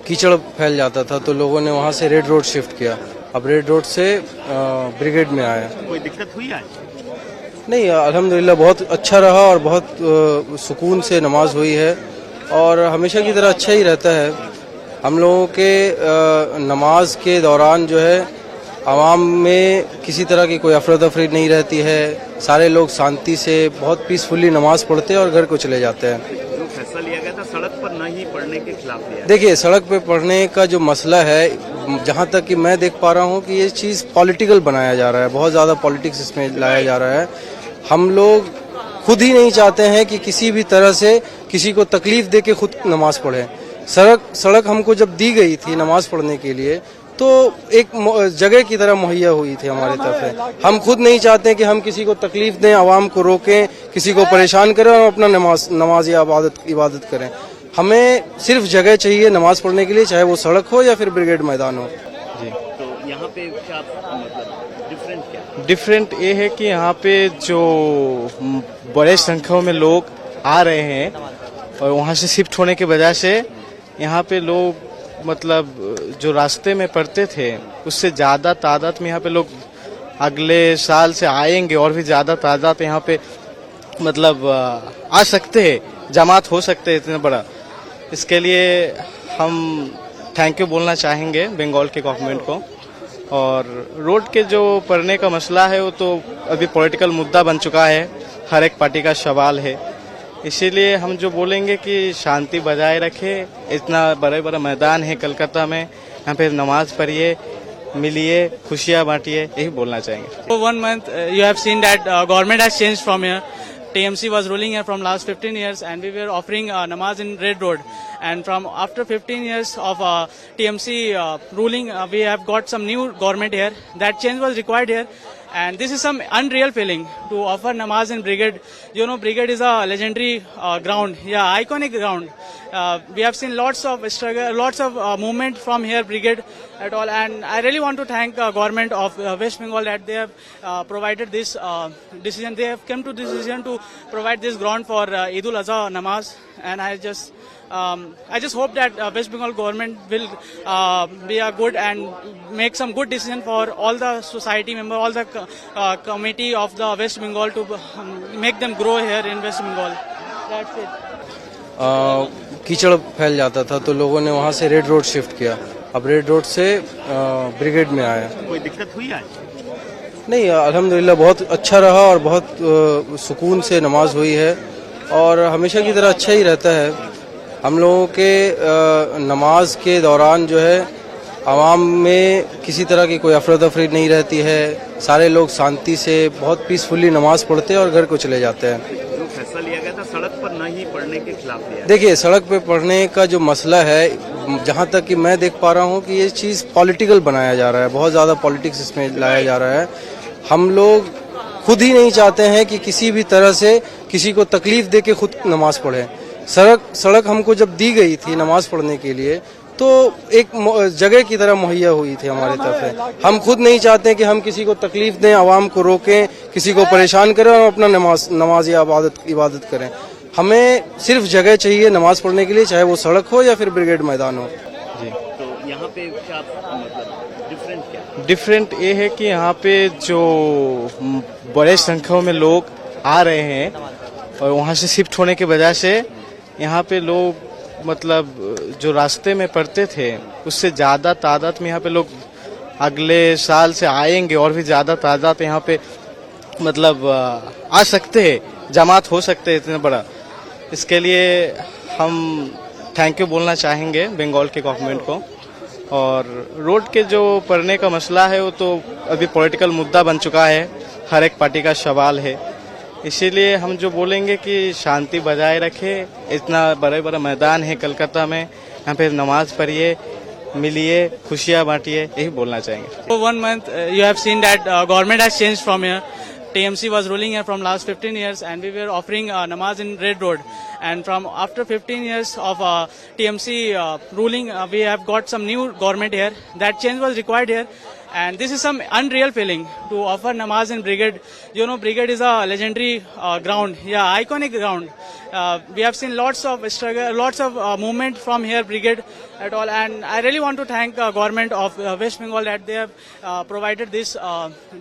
कीचड़ फैल जाता था, तो लोगों ने वहाँ से रेड रोड शिफ्ट किया। अब रेड रोड से ब्रिगेड में आया। कोई दिक्कत हुई आज? नहीं, अल्हम्दुलिल्लाह बहुत अच्छा रहा और बहुत सुकून से नमाज हुई है, और हमेशा की तरह अच्छा ही रहता है। हम लोगों के नमाज के दौरान जो है आवाम में किसी तरह की कोई अफरा तफरी नहीं रहती है। सारे लोग शांति से बहुत पीसफुली नमाज पढ़ते हैं और घर को चले जाते हैं। जो फैसला लिया गया था सड़क पर न ही पढ़ने के खिलाफ लिया, देखिए, सड़क पे पढ़ने का जो मसला है, जहाँ तक कि मैं देख पा रहा हूँ कि ये चीज़ पॉलिटिकल बनाया जा रहा है, बहुत ज़्यादा पॉलिटिक्स इसमें लाया जा रहा है। हम लोग खुद ही नहीं चाहते हैं कि किसी भी तरह से किसी को तकलीफ दे के खुद नमाज पढ़ें। सड़क हमको जब दी गई थी नमाज पढ़ने के लिए, तो एक जगह की तरह मुहैया हुई थी हमारी तरफ से। हम खुद नहीं चाहते कि हम किसी को तकलीफ दें, आवाम को रोकें, किसी को परेशान करें और अपना नमाज या इबादत करें। हमें सिर्फ जगह चाहिए नमाज पढ़ने के लिए, चाहे वो सड़क हो या फिर ब्रिगेड मैदान हो। जी, तो यहाँ पे क्या मतलब डिफरेंट क्या? डिफरेंट ये है कि यहाँ पे जो बड़े संख्या में लोग आ रहे हैं और वहाँ से शिफ्ट होने की वजह से यहाँ पे लोग मतलब जो रास्ते में पढ़ते थे उससे ज़्यादा तादाद में यहाँ पे लोग अगले साल से आएंगे, और भी ज़्यादा तादाद यहाँ पे मतलब आ सकते हैं, जमात हो सकते हैं इतना बड़ा। इसके लिए हम थैंक यू बोलना चाहेंगे बंगाल के गवर्नमेंट को। और रोड के जो पढ़ने का मसला है वो तो अभी पॉलिटिकल मुद्दा बन चुका है, हर एक पार्टी का सवाल है। इसीलिए हम जो बोलेंगे कि शांति बजाय रखे। इतना बड़ा मैदान है कलकत्ता में, यहाँ पे नमाज पढ़िए, मिलिए, खुशियाँ बांटिए, यही बोलना चाहेंगे। For 1 month, you have seen that government has changed from here. TMC was ruling here from last 15 years, and we were offering namaz in Red Road. And from after 15 years of TMC ruling, we have got some new government here. That change was required here. And this is some unreal feeling to offer namaz in Brigade. You know, Brigade is a legendary ground, iconic ground. We have seen lots of struggle, lots of movement from here, Brigade at all. And I really want to thank government of West Bengal that they have provided this decision. They have come to this decision to provide this ground for Eid ul-Azha namaz. And I just hope that West Bengal government will be a good and make some good decision for all the society member, all the committee of the West Bengal to make them grow here in West Bengal. That's it. कीचड़ फैल जाता था, तो लोगों ने वहाँ से red road shift किया। अब रेड रोड से ब्रिगेड में आया। कोई दिक्कत हुई आज? नहीं, अल्हम्दुलिल्लाह बहुत अच्छा रहा और बहुत सुकून से नमाज हुई है, और हमेशा की तरह अच्छा ही रहता है। हम लोगों के नमाज के दौरान जो है आवाम में किसी तरह की कोई अफरा तफरी नहीं रहती है। सारे लोग शांति से बहुत पीसफुली नमाज पढ़ते हैं और घर को चले जाते हैं। जो फैसला लिया गया था सड़क पर न ही पढ़ने के खिलाफ लिया, देखिए, सड़क पे पढ़ने का जो मसला है, जहाँ तक कि मैं देख पा रहा हूँ कि ये चीज़ पॉलिटिकल बनाया जा रहा है, बहुत ज़्यादा पॉलिटिक्स इसमें लाया जा रहा है। हम लोग खुद ही नहीं चाहते हैं कि किसी भी तरह से किसी को तकलीफ दे के खुद नमाज पढ़ें। सड़क हमको जब दी गई थी नमाज पढ़ने के लिए, तो एक जगह की तरह मुहैया हुई थी हमारी तरफ से। हम खुद नहीं चाहते कि हम किसी को तकलीफ दें, आवाम को रोकें, किसी को परेशान करें और अपना नमाज या इबादत करें। हमें सिर्फ जगह चाहिए नमाज पढ़ने के लिए, चाहे वो सड़क हो या फिर ब्रिगेड मैदान हो। जी, तो यहाँ पे क्या मतलब डिफरेंट क्या? डिफरेंट ये है कि यहाँ पे जो बड़े संख्या में लोग आ रहे हैं और वहाँ से शिफ्ट होने की वजह से यहाँ पे लोग मतलब जो रास्ते में पढ़ते थे उससे ज़्यादा तादाद में यहाँ पे लोग अगले साल से आएंगे, और भी ज़्यादा तादाद यहाँ पे मतलब आ सकते हैं, जमात हो सकते हैं इतना बड़ा। इसके लिए हम थैंक यू बोलना चाहेंगे बंगाल के गवर्नमेंट को। और रोड के जो पढ़ने का मसला है वो तो अभी पॉलिटिकल मुद्दा बन चुका है, हर एक पार्टी का सवाल है। इसीलिए हम जो बोलेंगे कि शांति बजाय रखे। इतना बड़ा मैदान है कलकत्ता में, यहाँ पे नमाज पढ़िए, मिलिए, खुशियाँ बांटिए, यही बोलना चाहेंगे। For 1 month, you have seen that government has changed from here. TMC was ruling here from last 15 years, and we were offering namaz in Red Road. And from after 15 years of TMC ruling, we have got some new government here. That change was required here. And this is some unreal feeling to offer namaz in brigade. You know, brigade is a legendary ground, iconic ground. We have seen lots of struggle, lots of movement from here brigade at all. And I really want to thank government of West Bengal that they have provided this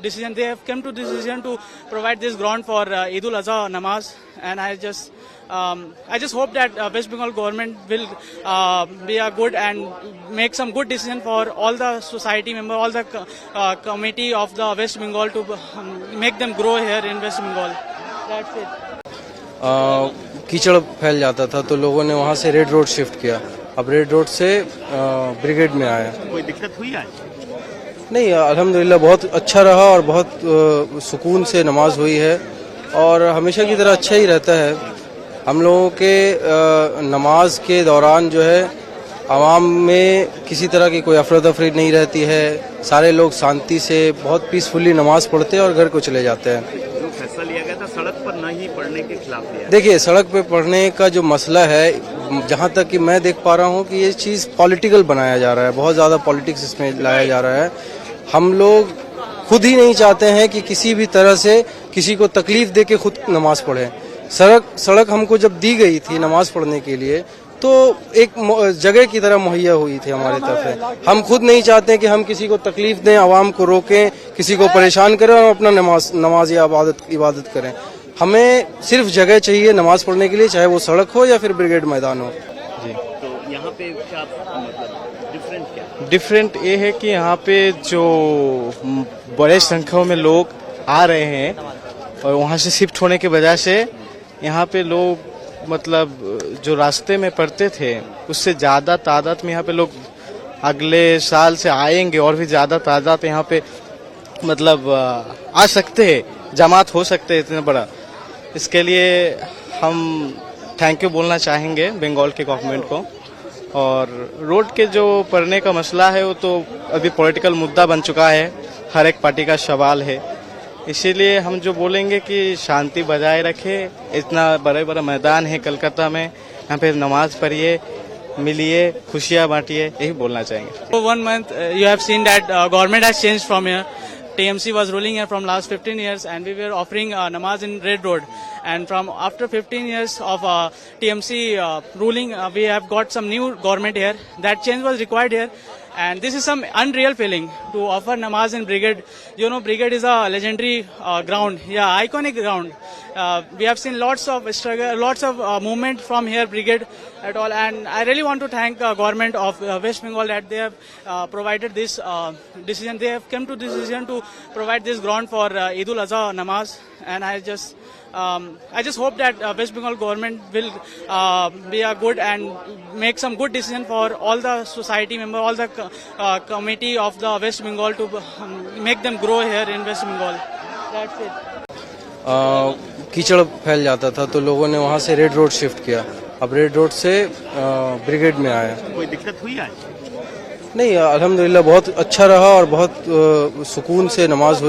decision. They have come to this decision to provide this ground for Eid ul-Azha namaz. And I just hope that West Bengal government will be a good and make some good decision for all the society member, all the committee of the West Bengal to make them grow here in West Bengal. That's it. कीचड़ फैल जाता था तो लोगों ने वहाँ से red road shift किया। अब रेड रोड से ब्रिगेड में आया। कोई दिक्कत हुई आज? नहीं, अल्हम्दुलिल्लाह बहुत अच्छा रहा और बहुत सुकून से नमाज हुई है और हमेशा की तरह अच्छा ही रहता है। हम लोगों के नमाज के दौरान जो है आवाम में किसी तरह की कोई अफरा तफरी नहीं रहती है। सारे लोग शांति से बहुत पीसफुली नमाज पढ़ते हैं और घर को चले जाते हैं। जो फैसला लिया गया था सड़क पर नहीं पढ़ने के खिलाफ लिया, देखिए सड़क पे पढ़ने का जो मसला है, जहाँ तक कि मैं देख पा रहा हूँ कि ये चीज़ पॉलिटिकल बनाया जा रहा है, बहुत ज़्यादा पॉलिटिक्स इसमें लाया जा रहा है। हम लोग खुद ही नहीं चाहते हैं कि किसी भी तरह से किसी को तकलीफ दे के खुद नमाज पढ़े। सड़क हमको जब दी गई थी नमाज पढ़ने के लिए तो एक जगह की तरह मुहैया हुई थी हमारी तरफ से। हम खुद नहीं चाहते कि हम किसी को तकलीफ दें, आवाम को रोकें, किसी को परेशान करें और अपना नमाज या इबादत करें। हमें सिर्फ जगह चाहिए नमाज पढ़ने के लिए, चाहे वो सड़क हो या फिर ब्रिगेड मैदान हो। जी, तो यहाँ पे क्या मतलब डिफरेंट क्या? डिफरेंट ये है कि यहाँ पे जो बड़े संख्या में लोग आ रहे हैं और वहाँ से शिफ्ट होने के वजह से यहाँ पे लोग मतलब जो रास्ते में पड़ते थे उससे ज़्यादा तादाद में यहाँ पे लोग अगले साल से आएंगे और भी ज़्यादा तादाद यहाँ पे मतलब आ सकते हैं, जमात हो सकते हैं इतना बड़ा। इसके लिए हम थैंक यू बोलना चाहेंगे बंगाल के गवर्नमेंट को। और रोड के जो पढ़ने का मसला है वो तो अभी पॉलिटिकल मुद्दा बन चुका है, हर एक पार्टी का सवाल है। इसीलिए हम जो बोलेंगे कि शांति बजाय रखे। इतना बड़े बड़ा मैदान है कलकत्ता में, यहाँ पे नमाज पढ़िए, मिलिए, खुशियाँ बांटिए, यही बोलना चाहेंगे। For 1 month, you have seen that government has changed from here. TMC was ruling here from last 15 years and we were offering namaz in Red Road. And from after 15 years of TMC ruling, we have got some new government here. That change was required here. And this is some unreal feeling to offer namaz in brigade. You know, brigade is a legendary ground, iconic ground. We have seen lots of struggle, lots of movement from here brigade at all. And I really want to thank government of West Bengal that they have provided this decision. They have come to this decision to provide this ground for Eid ul-Azha namaz. And I just hope that West Bengal government will be a good and make some good decision for all the society member, all the committee of the West Bengal to make them grow here in West Bengal. That's it. कीचड़ फैल जाता था तो लोगों ने वहाँ से red road shift किया। अब रेड रोड से ब्रिगेड में आया। कोई दिक्कत हुई आज? नहीं, अल्हम्दुलिल्लाह बहुत अच्छा रहा और बहुत सुकून से नमाज हुई।